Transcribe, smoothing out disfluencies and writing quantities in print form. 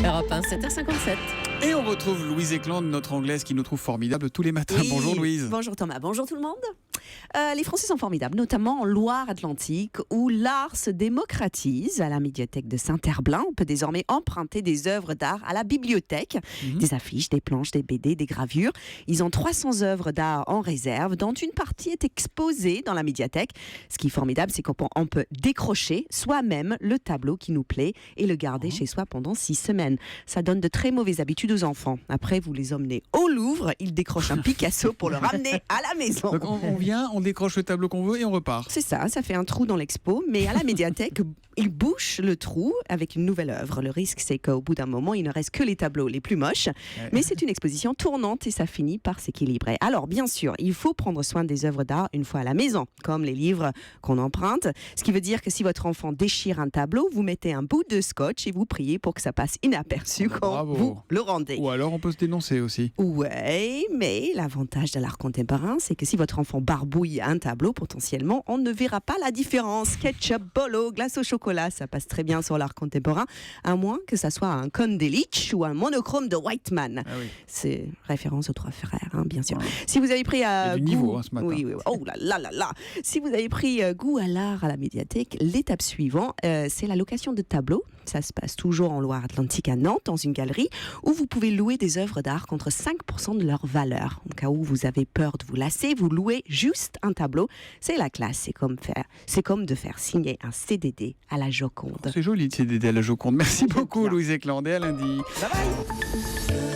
Europe 1, 7h57. Et on retrouve Louise Ekland, notre anglaise qui nous trouve formidable tous les matins. Oui. Bonjour Louise. Bonjour Thomas, bonjour tout le monde. Les Français sont formidables, notamment en Loire-Atlantique, où l'art se démocratise. À la médiathèque de Saint-Herblain, on peut désormais emprunter des œuvres d'art à la bibliothèque. Des affiches, des planches, des BD, des gravures. Ils ont 300 œuvres d'art en réserve, dont une partie est exposée dans la médiathèque. Ce qui est formidable, c'est qu'on peut décrocher soi-même le tableau qui nous plaît et le garder chez soi pendant 6 semaines. Ça donne de très mauvaises habitudes aux enfants. Après, vous les emmenez au Louvre, ils décrochent un Picasso pour le ramener à la maison. Donc on vient, on décroche le tableau qu'on veut et on repart. C'est ça fait un trou dans l'expo, mais à la médiathèque, ils bouchent le trou avec une nouvelle œuvre. Le risque, c'est qu'au bout d'un moment, il ne reste que les tableaux les plus moches, mais c'est une exposition tournante et ça finit par s'équilibrer. Alors, bien sûr, il faut prendre soin des œuvres d'art une fois à la maison, comme les livres qu'on emprunte, ce qui veut dire que si votre enfant déchire un tableau, vous mettez un bout de scotch et vous priez pour que ça passe inaperçu quand Bravo. vous le rendez. Ou alors on peut se dénoncer aussi. Ouais, mais l'avantage de l'art contemporain, c'est que si votre enfant barbouille un tableau, potentiellement, on ne verra pas la différence. Ketchup, bolo, glace au chocolat, ça passe très bien sur l'art contemporain, à moins que ça soit un Condelich ou un monochrome de Whiteman. Ah oui. C'est référence aux trois frères, hein, bien sûr. Ouais. Si vous avez pris Il y a du goût... niveau ce matin. Oui. Oh là là là là. Si vous avez pris goût à l'art à la médiathèque, l'étape suivante, c'est la location de tableaux. Ça se passe toujours en Loire-Atlantique à Nantes, dans une galerie, où vous pouvez louer des œuvres d'art contre 5% de leur valeur. En cas où vous avez peur de vous lasser, vous louez juste un tableau. C'est la classe, c'est comme de faire signer un CDD à la Joconde. C'est joli de CDD à la Joconde. Merci beaucoup bien. Louise Ekland et à lundi. Bye bye.